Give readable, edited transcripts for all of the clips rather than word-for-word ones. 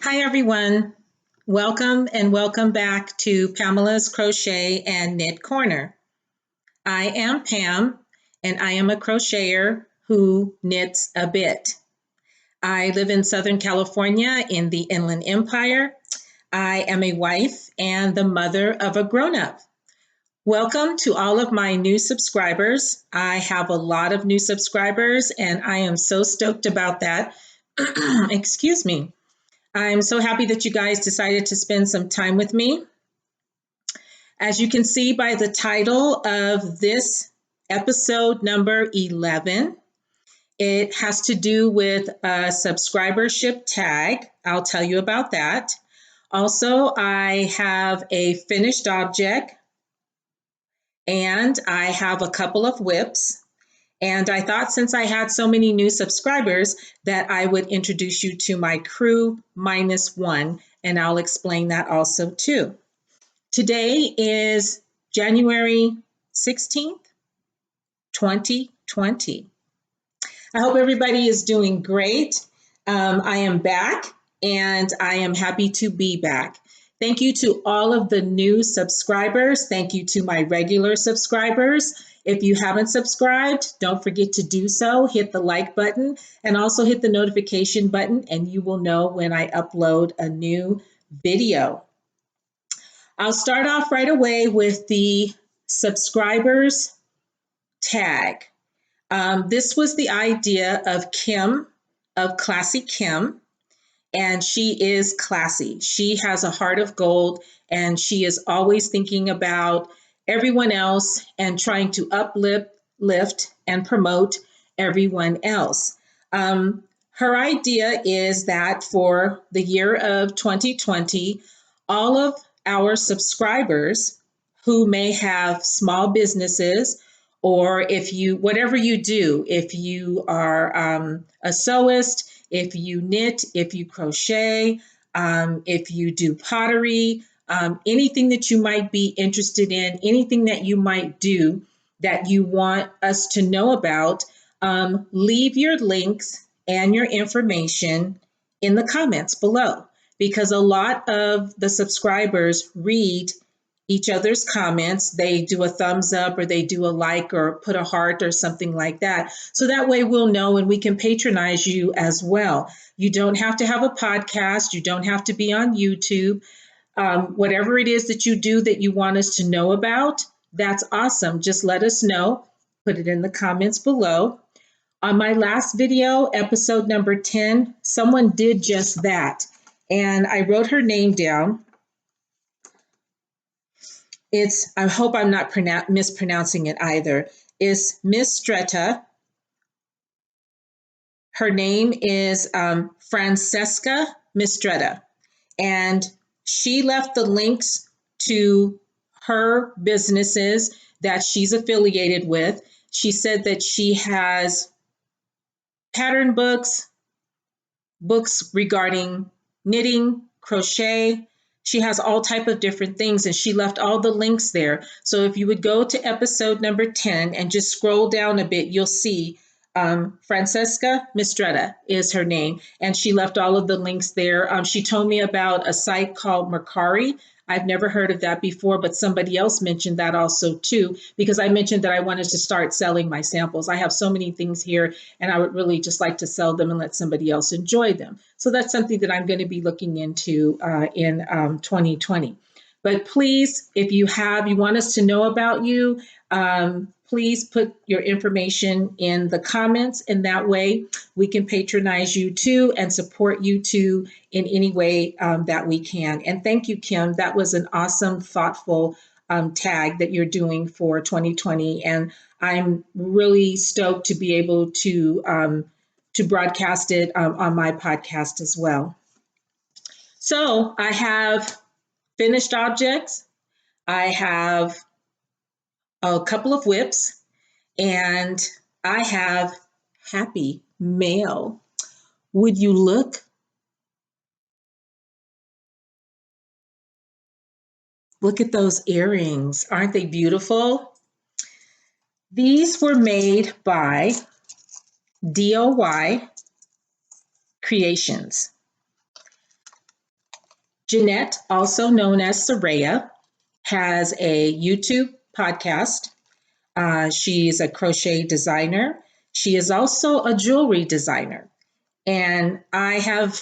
Hi everyone, welcome and welcome back to Pamela's Crochet and Knit Corner. I am Pam and I am a crocheter who knits a bit. I live in Southern California in the Inland Empire. I am a wife and the mother of a grown-up. Welcome to all of my new subscribers. I have a lot of new subscribers and I am so stoked about that. Excuse me. I'm so happy that you guys decided to spend some time with me. As you can see by the title of this episode number 11, it has to do with a subscribership tag. I'll tell you about that. Also, I have a finished object and I have a couple of WIPs. And I thought since I had so many new subscribers that I would introduce you to my crew -1, and I'll explain that also too. Today is January 16th, 2020. I hope everybody is doing great. I am back and I am happy to be back. Thank you to all of the new subscribers. Thank you to my regular subscribers. If you haven't subscribed, don't forget to do so. Hit the like button and also hit the notification button and you will know when I upload a new video. I'll start off right away with the subscribers tag. This was the idea of Kim, of Classy Kim, and she is classy. She has a heart of gold, and she is always thinking about everyone else and trying to uplift and promote everyone else. Her idea is that for the year of 2020, all of our subscribers who may have small businesses, or if you, whatever you do, if you are a sewist, if you knit, if you crochet, if you do pottery, anything that you might be interested in, anything that you might do that you want us to know about, leave your links and your information in the comments below, because a lot of the subscribers read each other's comments. They do a thumbs up or they do a like or put a heart or something like that. So that way we'll know and we can patronize you as well. You don't have to have a podcast. You don't have to be on YouTube. Whatever it is that you do that you want us to know about, that's awesome. Just let us know. Put it in the comments below. On my last video, episode number 10, someone did just that. And I wrote her name down. I hope I'm not mispronouncing it either. It's Miss Stretta. Her name is Francesca Mistretta. And she left the links to her businesses that she's affiliated with. She said that she has pattern books, books regarding knitting, crochet. She has all type of different things and she left all the links there. So if you would go to episode number 10 and just scroll down a bit, you'll see Francesca Mistretta is her name. And she left all of the links there. She told me about a site called Mercari. I've never heard of that before, but somebody else mentioned that also too, because I mentioned that I wanted to start selling my samples. I have so many things here and I would really just like to sell them and let somebody else enjoy them. So that's something that I'm going to be looking into in 2020. But please, if you want us to know about you, please put your information in the comments, and that way we can patronize you too and support you too in any way that we can. And thank you, Kim. That was an awesome, thoughtful tag that you're doing for 2020. And I'm really stoked to be able to broadcast it on my podcast as well. So I have finished objects. I have a couple of WIPs, and I have happy mail. Would you look? Look at those earrings. Aren't they beautiful? These were made by DOYcreations. Jeanette, also known as Sewrella, has a YouTube podcast. She's a crochet designer. She is also a jewelry designer. And I have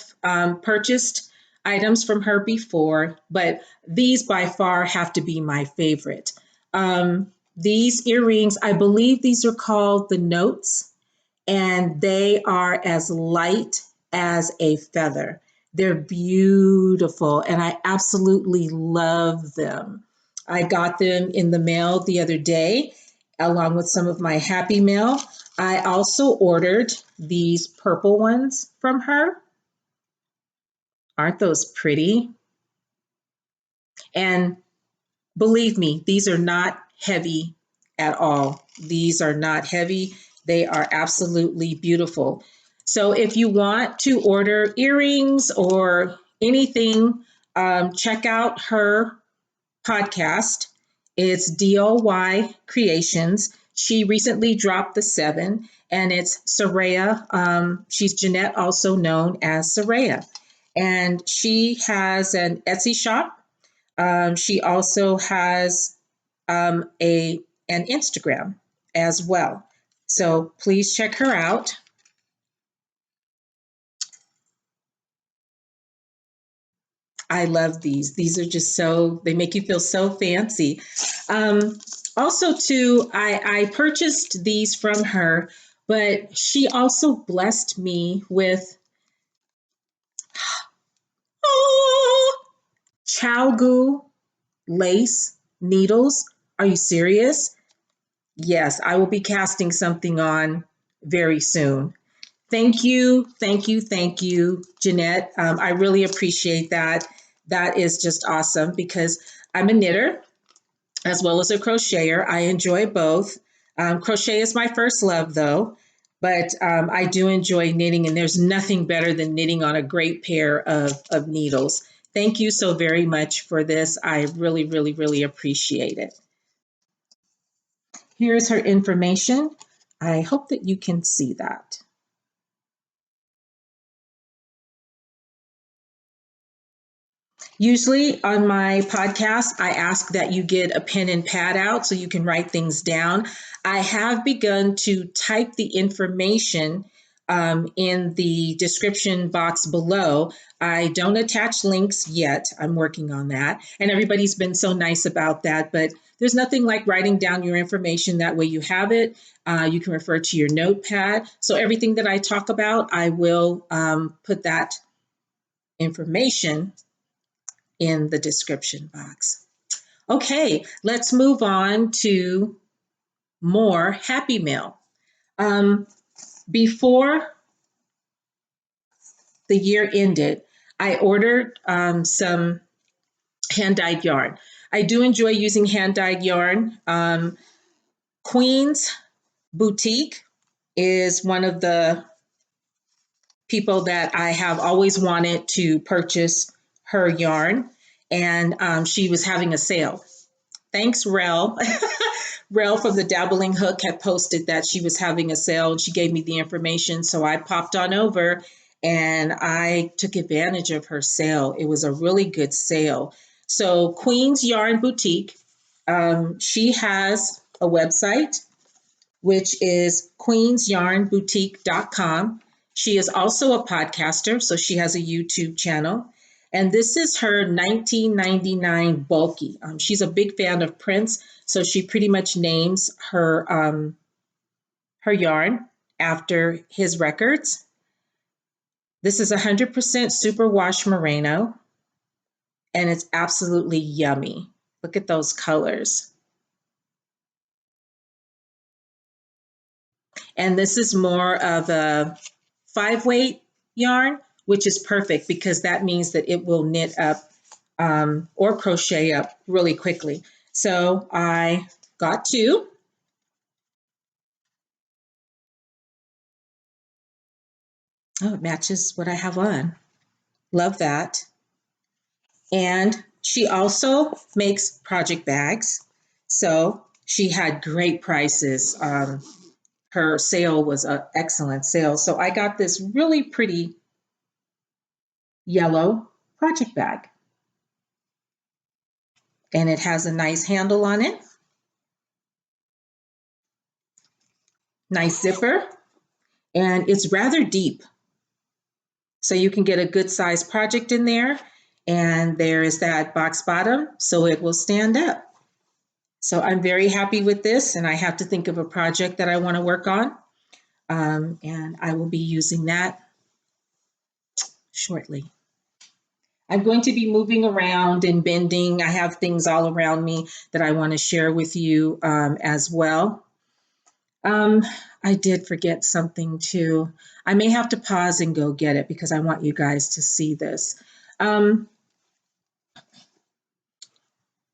purchased items from her before, but these by far have to be my favorite. These earrings, I believe these are called the Notes, and they are as light as a feather. They're beautiful, and I absolutely love them. I got them in the mail the other day, along with some of my Happy Mail. I also ordered these purple ones from her. Aren't those pretty? And believe me, these are not heavy at all. These are not heavy. They are absolutely beautiful. So if you want to order earrings or anything, check out her podcast. It's DOY Creations. She recently dropped the 7, and it's Sewrella. She's Jeanette, also known as Sewrella. And she has an Etsy shop. She also has an Instagram as well. So please check her out. I love these. These are just so, they make you feel so fancy. Also, too, I purchased these from her, but she also blessed me with Chalgu lace needles. Are you serious? Yes, I will be casting something on very soon. Thank you, thank you, thank you, Jeanette. I really appreciate that. That is just awesome because I'm a knitter as well as a crocheter. I enjoy both. Crochet is my first love, though, but I do enjoy knitting, and there's nothing better than knitting on a great pair of needles. Thank you so very much for this. I really, really, really appreciate it. Here's her information. I hope that you can see that. Usually on my podcast, I ask that you get a pen and pad out so you can write things down. I have begun to type the information in the description box below. I don't attach links yet. I'm working on that. And everybody's been so nice about that. But there's nothing like writing down your information. That way you have it. You can refer to your notepad. So everything that I talk about, I will put that information in the description box. Okay, let's move on to more Happy Mail. Before the year ended, I ordered some hand-dyed yarn. I do enjoy using hand-dyed yarn. Queen's Boutique is one of the people that I have always wanted to purchase her yarn, and she was having a sale. Thanks, Rel. Rel from the Dabbling Hook had posted that she was having a sale, and she gave me the information. So I popped on over and I took advantage of her sale. It was a really good sale. So Queen's Yarn Boutique, she has a website, which is queensyarnboutique.com. She is also a podcaster, so she has a YouTube channel. And this is her 1999 bulky. She's a big fan of Prince, so she pretty much names her her yarn after his records. This is 100% superwash merino, and it's absolutely yummy. Look at those colors. And this is more of a 5-weight yarn, which is perfect because that means that it will knit up or crochet up really quickly. So I got 2. Oh, it matches what I have on. Love that. And she also makes project bags. So she had great prices. Her sale was an excellent sale. So I got this really pretty yellow project bag. and it has a nice handle on it. Nice zipper, and it's rather deep. So you can get a good size project in there, and there is that box bottom, so it will stand up. So I'm very happy with this, and I have to think of a project that I want to work on, and I will be using that shortly. I'm going to be moving around and bending. I have things all around me that I want to share with you as well. I did forget something too. I may have to pause and go get it because I want you guys to see this.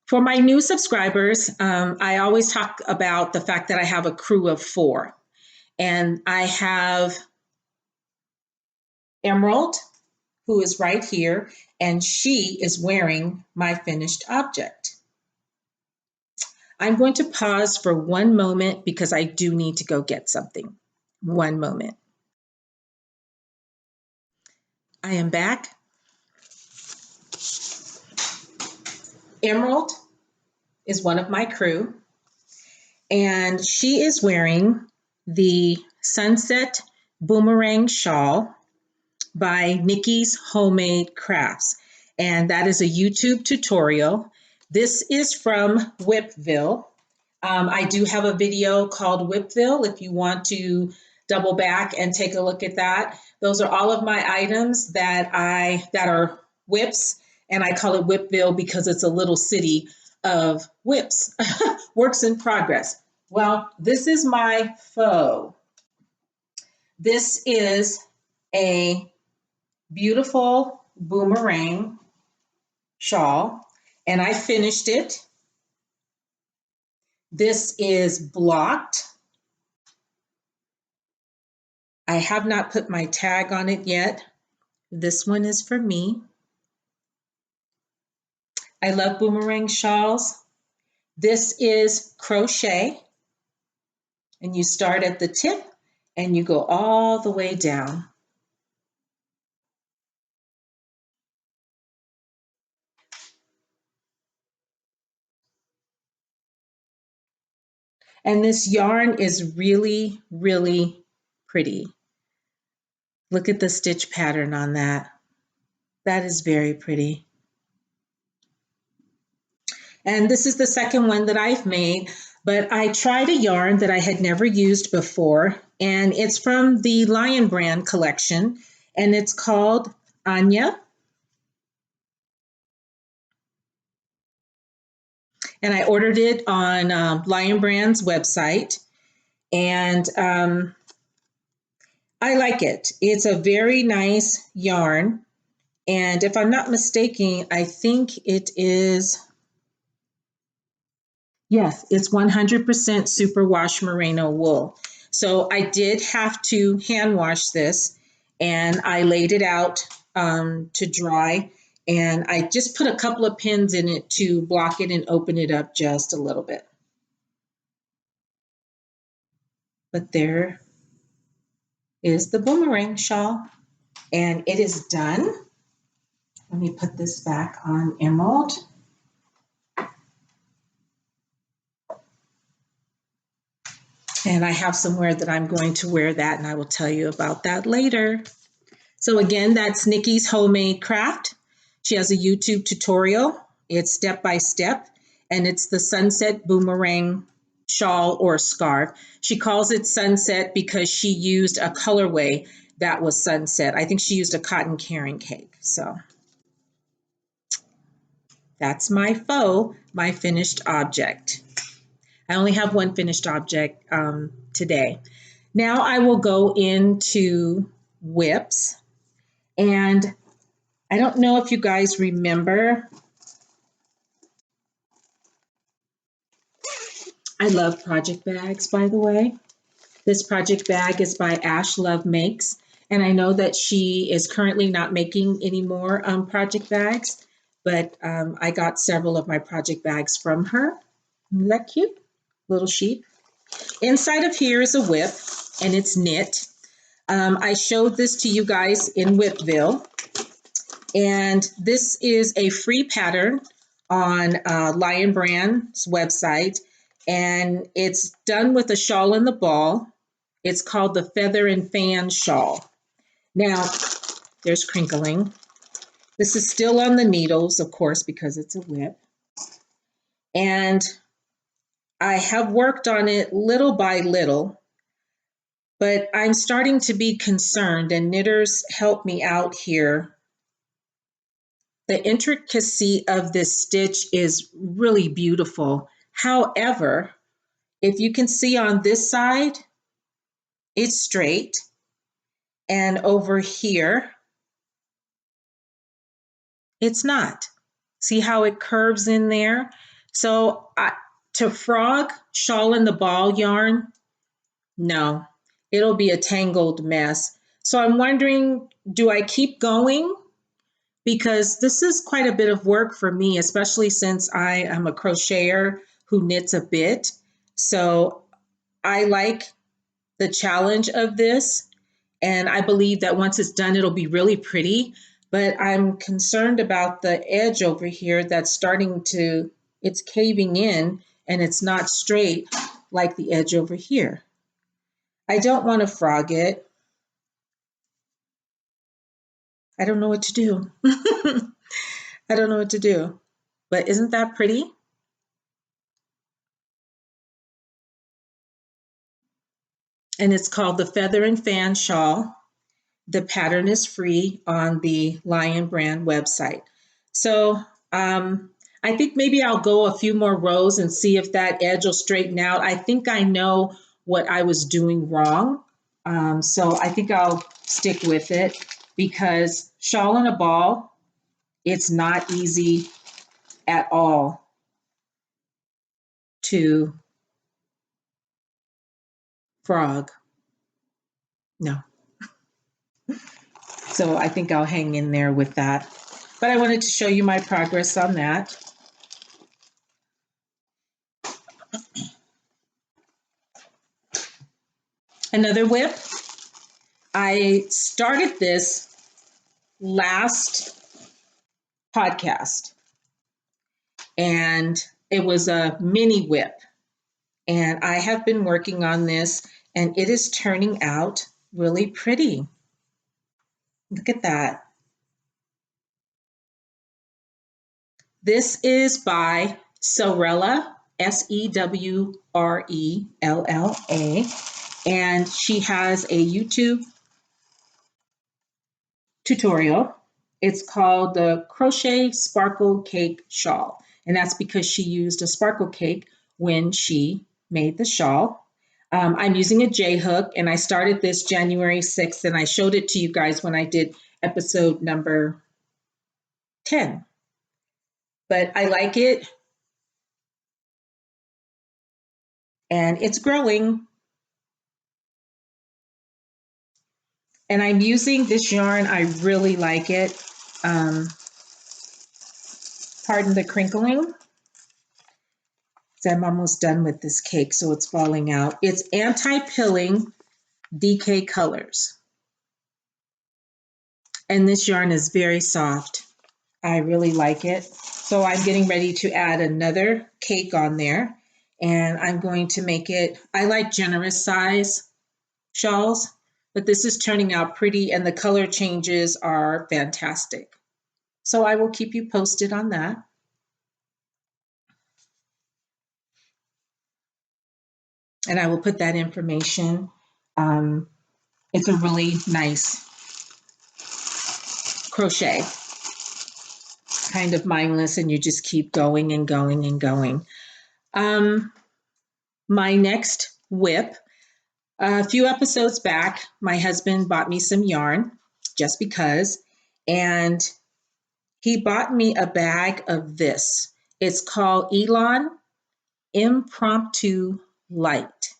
For my new subscribers, I always talk about the fact that I have a crew of 4. And I have Emerald, who is right here, and she is wearing my finished object. I'm going to pause for one moment because I do need to go get something. One moment. I am back. Emerald is one of my crew, and she is wearing the Sunset Boomerang Shawl by Nicki's Homemade Crafts, and that is a YouTube tutorial. This is from WIPville. I do have a video called WIPville if you want to double back and take a look at that. Those are all of my items that are WIPs, and I call it WIPville because it's a little city of WIPs, works in progress. Well, this is my faux. This is a beautiful boomerang shawl, and I finished it. This is blocked. I have not put my tag on it yet. This one is for me. I love boomerang shawls. This is crochet, and you start at the tip and you go all the way down. And this yarn is really, really pretty. Look at the stitch pattern on that. That is very pretty. And this is the second one that I've made, but I tried a yarn that I had never used before, and it's from the Lion brand collection, and it's called Anya. And I ordered it on Lion Brand's website, and I like it. It's a very nice yarn, and if I'm not mistaken, I think it is, yes, it's 100% superwash merino wool. So I did have to hand wash this, and I laid it out to dry, and I just put a couple of pins in it to block it and open it up just a little bit. But there is the boomerang shawl, and it is done. Let me put this back on Emerald. And I have somewhere that I'm going to wear that, and I will tell you about that later. So again, that's Nicki's Homemade Craft. She has a YouTube tutorial. It's step by step, and it's the Sunset Boomerang shawl or scarf. She calls it sunset because she used a colorway that was sunset. I think she used a cotton carrying cake. So that's my faux, my finished object. I only have one finished object today. Now I will go into WIPs, and I don't know if you guys remember. I love project bags, by the way. This project bag is by Ash Love Makes, and I know that she is currently not making any more project bags, but I got several of my project bags from her. Isn't that cute? Little sheep. Inside of here is a WIP, and it's knit. I showed this to you guys in WIPville, and this is a free pattern on Lion Brand's website, and it's done with a shawl in the ball. It's called the Feather and Fan Shawl. Now, there's crinkling. This is still on the needles, of course, because it's a WIP. And I have worked on it little by little, but I'm starting to be concerned, and knitters help me out here. The intricacy of this stitch is really beautiful. However, if you can see on this side, it's straight. And over here, it's not. See how it curves in there? So to frog shawl in the ball yarn, no, it'll be a tangled mess. So I'm wondering, do I keep going? Because this is quite a bit of work for me, especially since I am a crocheter who knits a bit. So I like the challenge of this. And I believe that once it's done, it'll be really pretty. But I'm concerned about the edge over here that's it's caving in and it's not straight like the edge over here. I don't want to frog it. I don't know what to do. I don't know what to do. But isn't that pretty? And it's called the Feather and Fan Shawl. The pattern is free on the Lion Brand website. So I think maybe I'll go a few more rows and see if that edge will straighten out. I think I know what I was doing wrong. So I think I'll stick with it, because shawl in a ball, it's not easy at all to frog. No. So I think I'll hang in there with that. But I wanted to show you my progress on that. Another WIP. I started this last podcast, and it was a mini WIP. And I have been working on this, and it is turning out really pretty. Look at that. This is by Sewrella, Sewrella, and she has a YouTube tutorial. It's called the Crochet Sparkle Cake Shawl, and that's because she used a sparkle cake when she made the shawl. I'm using a J-hook, and I started this January 6th, and I showed it to you guys when I did episode number 10. But I like it, and it's growing. And I'm using this yarn. I really like it. Pardon the crinkling. I'm almost done with this cake, so it's falling out. It's anti-pilling DK colors. And this yarn is very soft. I really like it. So I'm getting ready to add another cake on there. And I'm going to make it, I like generous size shawls, but this is turning out pretty and the color changes are fantastic. So I will keep you posted on that. And I will put that information. It's a really nice crochet, kind of mindless, and you just keep going and going and going. My next WIP, a few episodes back, my husband bought me some yarn just because, and he bought me a bag of this. It's called Elon Impromptu Light.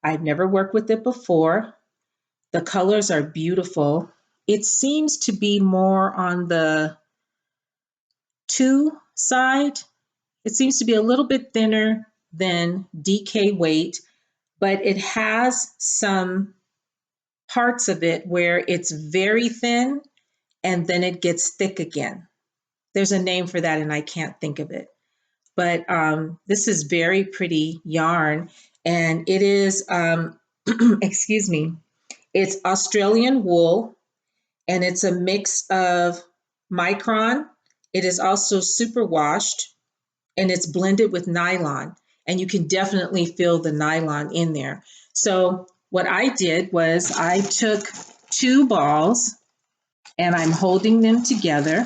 I've never worked with it before. The colors are beautiful. It seems to be more on the 2 side. It seems to be a little bit thinner than DK weight, but it has some parts of it where it's very thin and then it gets thick again. There's a name for that and I can't think of it. But this is very pretty yarn, and it is, excuse me, it's Australian wool, and it's a mix of micron. It is also super washed, and it's blended with nylon, and you can definitely feel the nylon in there. So what I did was I took 2 balls and I'm holding them together,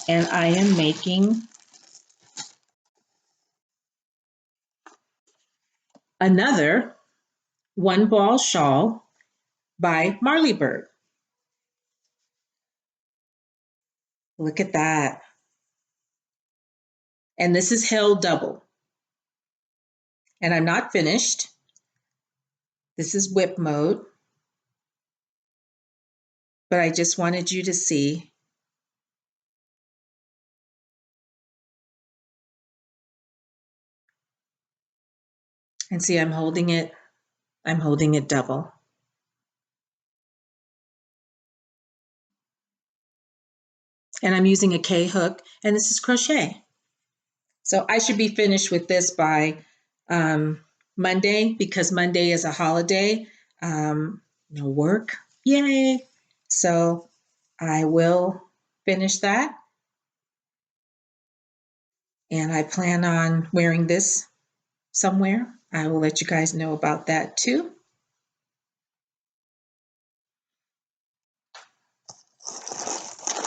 and I am making another 1 ball shawl by Marley Bird. Look at that. And this is held double. And I'm not finished. This is WIP mode. But I just wanted you to see. And see, I'm holding it double. And I'm using a K hook, and this is crochet. So I should be finished with this by Monday, because Monday is a holiday. No work, yay. So I will finish that. And I plan on wearing this somewhere. I will let you guys know about that too.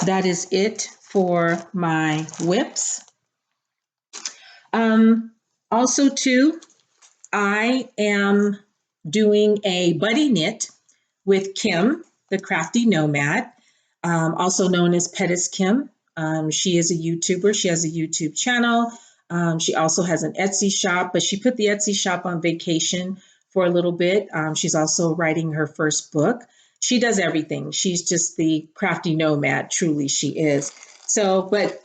That is it for my WIPs. Also too, I am doing a buddy knit with Kim, the Crafty Nomad, also known as Pettis Kim. She is a YouTuber. She has a YouTube channel. She also has an Etsy shop, but she put the Etsy shop on vacation for a little bit. She's also writing her first book. She does everything. She's just the crafty nomad, truly she is. So, but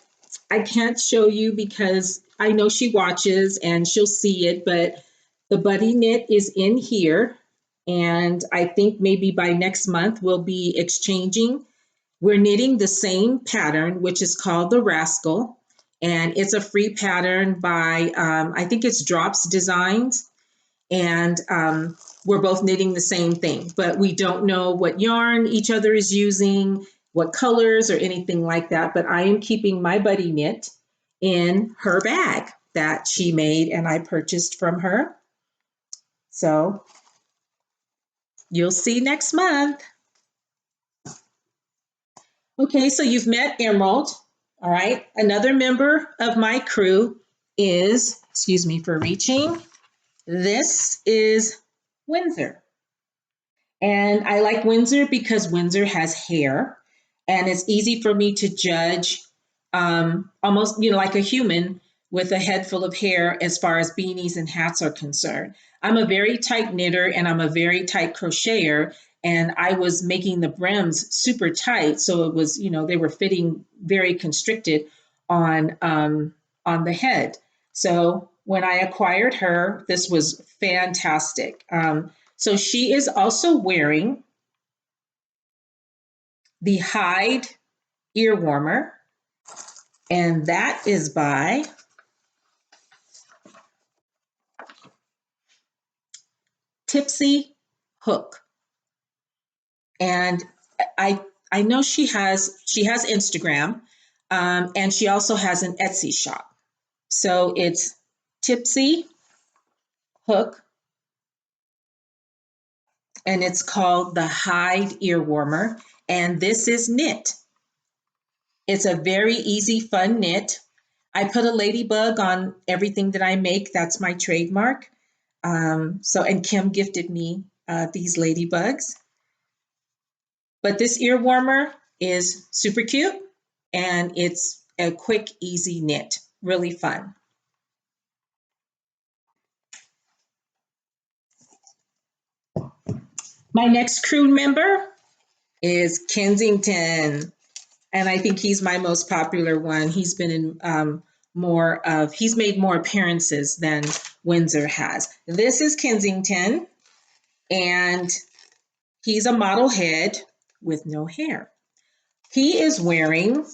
I can't show you because I know she watches and she'll see it, but the buddy knit is in here. And I think maybe by next month we'll be exchanging. We're knitting the same pattern, which is called the Rascal. And it's a free pattern by, I think it's Drops Designs. And we're both knitting the same thing, but we don't know what yarn each other is using, what colors or anything like that. But I am keeping my buddy knit in her bag that she made and I purchased from her. So you'll see next month. Okay, so you've met Emerald. All right, another member of my crew is, excuse me for reaching, this is Windsor. And I like Windsor because Windsor has hair and it's easy for me to judge almost, like a human with a head full of hair as far as beanies and hats are concerned. I'm a very tight knitter and I'm a very tight crocheter, and I was making the brims super tight. So it was, they were fitting very constricted on the head. So when I acquired her, this was fantastic. So she is also wearing the Hyde ear warmer, and that is by TipsyHook. And I know she has Instagram, and she also has an Etsy shop. So it's TipsyHook, and it's called the Hyde ear warmer, and this is knit. It's a very easy, fun knit. I put a ladybug on everything that I make. That's my trademark. And Kim gifted me these ladybugs. But this ear warmer is super cute, and it's a quick, easy knit. Really fun. My next crew member is Kensington. And I think he's my most popular one. He's been in he's made more appearances than Windsor has. This is Kensington, and he's a model head with no hair. He is wearing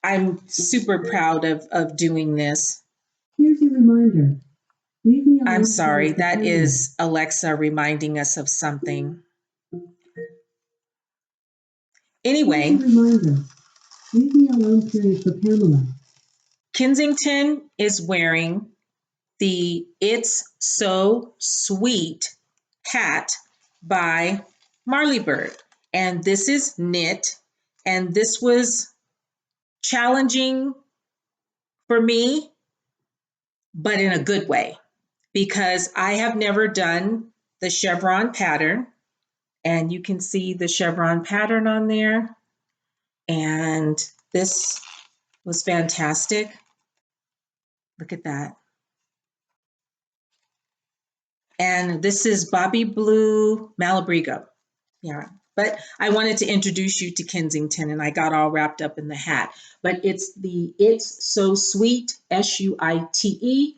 I'm super proud of doing this. Here's your reminder. Leave me alone. I'm sorry, that is Alexa reminding us of something. Anyway, here's your reminder. Leave me alone period for Pamela. Kensington is wearing the It's So Sweet hat by Marley Bird. And this is knit. And this was challenging for me, but in a good way, because I have never done the chevron pattern. And you can see the chevron pattern on there. And this was fantastic. Look at that. And this is Bobby Blue Malabrigo. Yeah. But I wanted to introduce you to Kensington, and I got all wrapped up in the hat. But it's the It's So Sweet, SUITE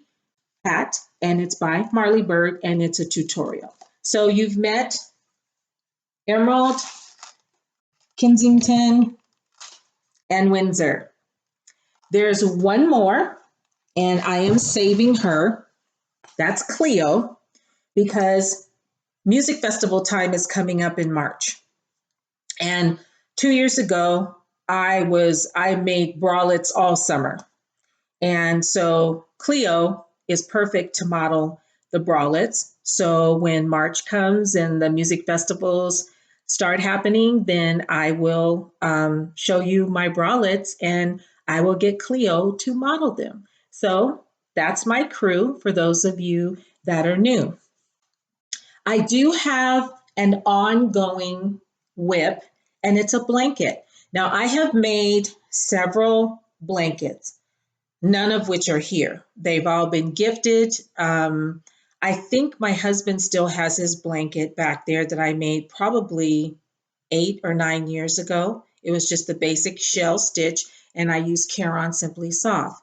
hat, and it's by Marley Bird, and it's a tutorial. So you've met Emerald, Kensington, and Windsor. There's one more, and I am saving her. That's Cleo, because Music Festival time is coming up in March. And 2 years ago, I made bralettes all summer. And so Cleo is perfect to model the bralettes. So when March comes and the music festivals start happening, then I will show you my bralettes and I will get Cleo to model them. So that's my crew for those of you that are new. I do have an ongoing WIP, and it's a blanket. Now, I have made several blankets, none of which are here. They've all been gifted. I think my husband still has his blanket back there that I made probably 8 or 9 years ago. It was just the basic shell stitch, and I used Caron Simply Soft.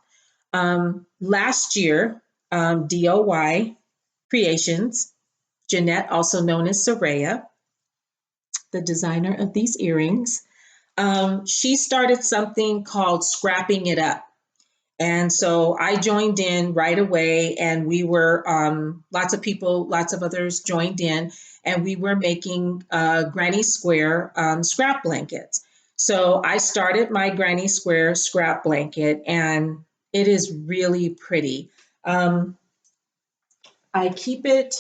Last year, DOY Creations, Jeanette, also known as Sewrella, the designer of these earrings, she started something called Scrapping It Up. And so I joined in right away, and we were, lots of people, lots of others joined in, and we were making Granny Square scrap blankets. So I started my Granny Square scrap blanket, and it is really pretty. I keep it,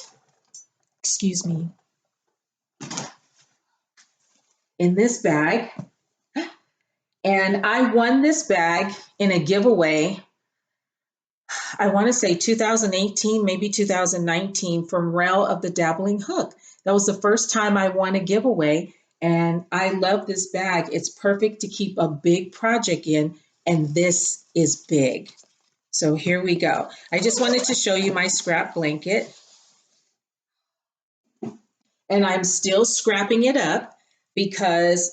excuse me, in this bag. And I won this bag in a giveaway, I want to say 2018, maybe 2019, from Rail of the Dabbling Hook. That was the first time I won a giveaway. And I love this bag. It's perfect to keep a big project in. And this is big. So here we go. I just wanted to show you my scrap blanket. And I'm still scrapping it up because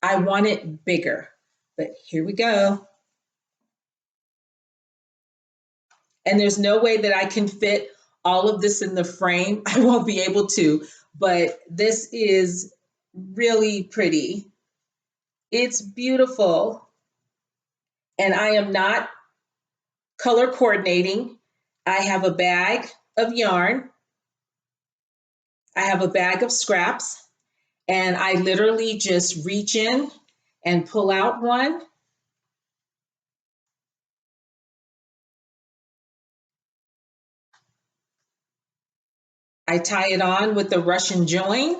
I want it bigger. But here we go. And there's no way that I can fit all of this in the frame. I won't be able to, but this is really pretty. It's beautiful. And I am not color coordinating. I have a bag of yarn. I have a bag of scraps, and I literally just reach in and pull out one. I tie it on with the Russian join,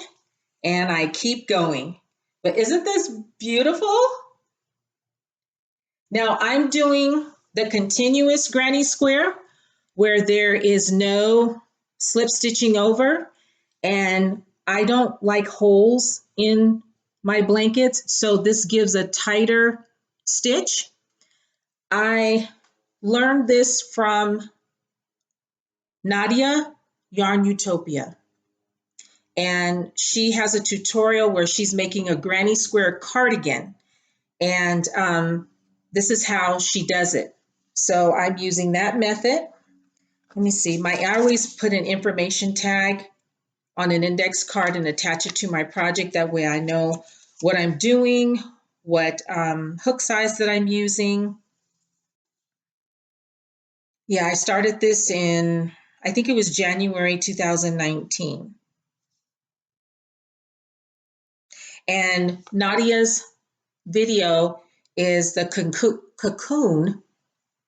and I keep going. But isn't this beautiful? Now I'm doing the continuous granny square where there is no slip stitching over, and I don't like holes in my blankets, so this gives a tighter stitch. I learned this from Nadia, YARNutopia, and she has a tutorial where she's making a granny square cardigan, and this is how she does it. So I'm using that method. Let me see. I always put an information tag on an index card and attach it to my project. That way I know what I'm doing, what hook size that I'm using. Yeah, I started this in, I think it was January 2019. And Nadia's video is the Cocoon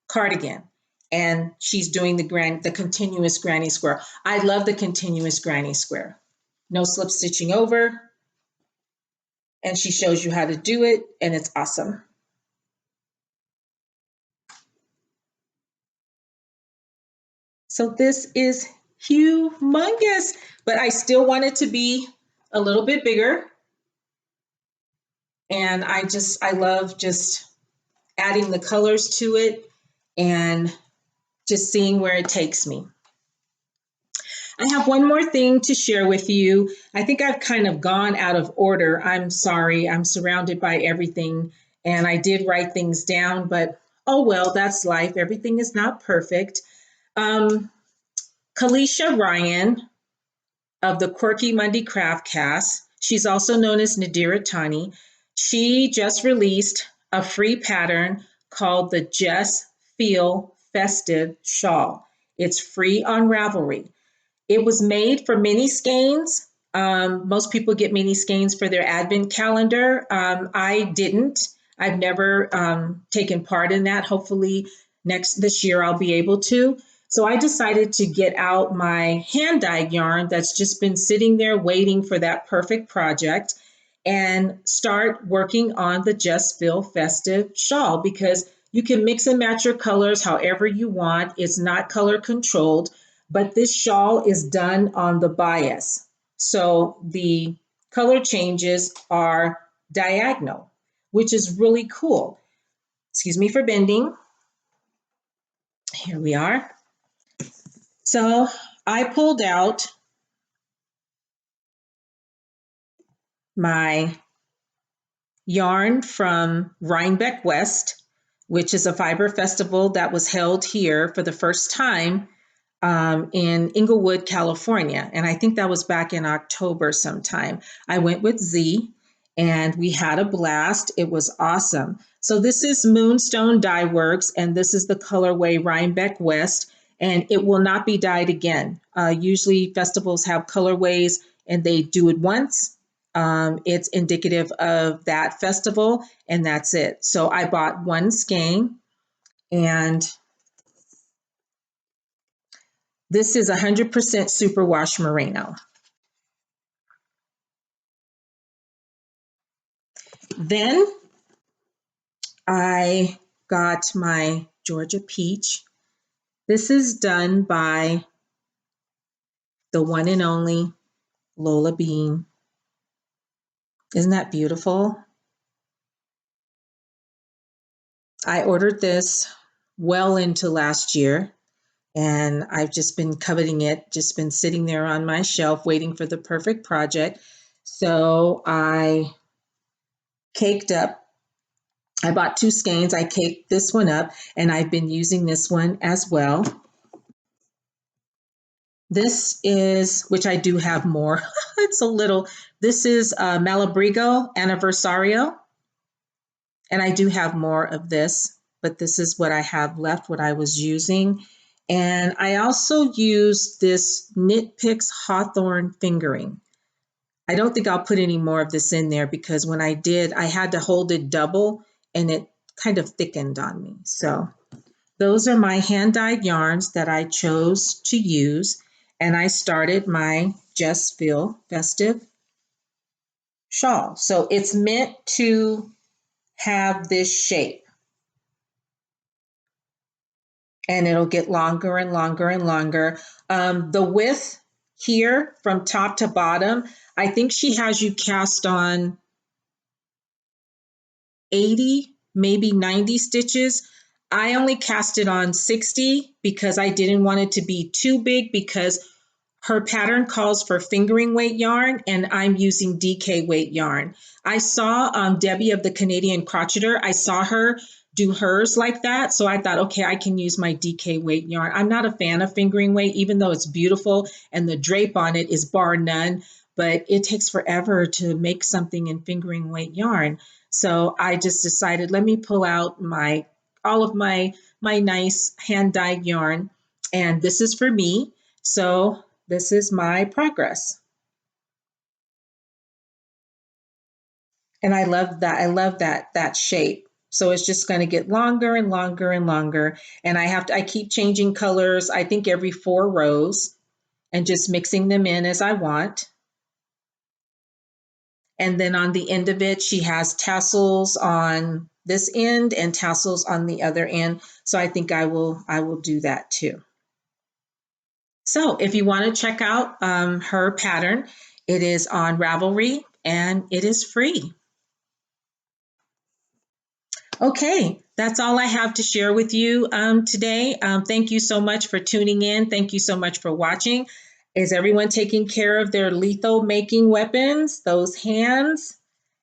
cardigan. And she's doing the continuous granny square. I love the continuous granny square. No slip stitching over. And she shows you how to do it, and it's awesome. So this is humongous, but I still want it to be a little bit bigger. And I love just adding the colors to it and just seeing where it takes me. I have one more thing to share with you. I think I've kind of gone out of order. I'm sorry, I'm surrounded by everything, and I did write things down, but oh well, that's life. Everything is not perfect. Caleisha Ryan of the Quirky Monday Craft Cast, she's also known as Nadira Tani, she just released a free pattern called the Just Feel Festive Shawl. It's free on Ravelry. It was made for mini skeins. Most people get mini skeins for their advent calendar. I didn't. I've never taken part in that. Hopefully this year I'll be able to. So I decided to get out my hand-dyed yarn that's just been sitting there waiting for that perfect project and start working on the Just Feel Festive shawl, because you can mix and match your colors however you want. It's not color controlled, but this shawl is done on the bias. So the color changes are diagonal, which is really cool. Excuse me for bending. Here we are. So I pulled out my yarn from Rhinebeck West, which is a fiber festival that was held here for the first time in Inglewood, California. And I think that was back in October sometime. I went with Z and we had a blast. It was awesome. So this is Moonstone Dye Works, and this is the colorway Rhinebeck West, and it will not be dyed again. Usually festivals have colorways and they do it once. It's indicative of that festival, and that's it. So I bought one skein, and this is 100% superwash merino. Then I got my Georgia Peach. This is done by the one and only Lola Bean. Isn't that beautiful? I ordered this well into last year, and I've just been coveting it, just been sitting there on my shelf waiting for the perfect project. So I caked up. I bought two skeins. I caked this one up, and I've been using this one as well. This is, which I do have more. It's a little, this is Malabrigo Anniversario. And I do have more of this, but this is what I have left, what I was using. And I also used this Knit Picks Hawthorne fingering. I don't think I'll put any more of this in there because when I did, I had to hold it double and it kind of thickened on me. So those are my hand-dyed yarns that I chose to use. And I started my Just Feel Festive shawl. So it's meant to have this shape. And it'll get longer and longer and longer. The width here from top to bottom, I think she has you cast on 80, maybe 90 stitches. I only cast it on 60 because I didn't want it to be too big, because her pattern calls for fingering weight yarn and I'm using DK weight yarn. I saw Debbie of the Canadian Crocheter. I saw her do hers like that. So I thought, okay, I can use my DK weight yarn. I'm not a fan of fingering weight, even though it's beautiful and the drape on it is bar none. but it takes forever to make something in fingering weight yarn. So I just decided, let me pull out all of my nice hand dyed yarn, and this is for me. So this is my progress. And I love that. I love that shape. So it's just going to get longer and longer and longer. And I keep changing colors, I think every 4 rows, and just mixing them in as I want. And then on the end of it, she has tassels on this end and tassels on the other end. So I think I will do that too. So if you want to check out her pattern, it is on Ravelry and it is free. Okay, that's all I have to share with you today. Thank you so much for tuning in. Thank you so much for watching. Is everyone taking care of their lethal making weapons, those hands?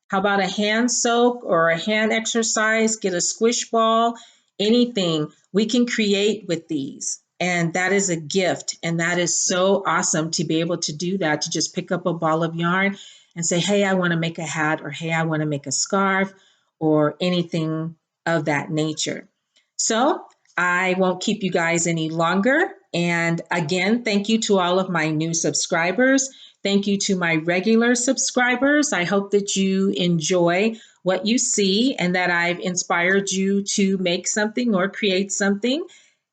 How about a hand soak or a hand exercise? Get a squish ball, anything. We can create with these. And that is a gift. And that is so awesome to be able to do that, to just pick up a ball of yarn and say, hey, I want to make a hat, or hey, I want to make a scarf, or anything of that nature. So I won't keep you guys any longer. And again, thank you to all of my new subscribers. Thank you to my regular subscribers. I hope that you enjoy what you see and that I've inspired you to make something or create something.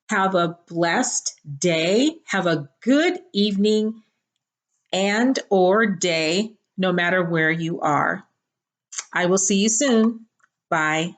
Have a blessed day. Have a good evening and or day, no matter where you are. I will see you soon. Bye.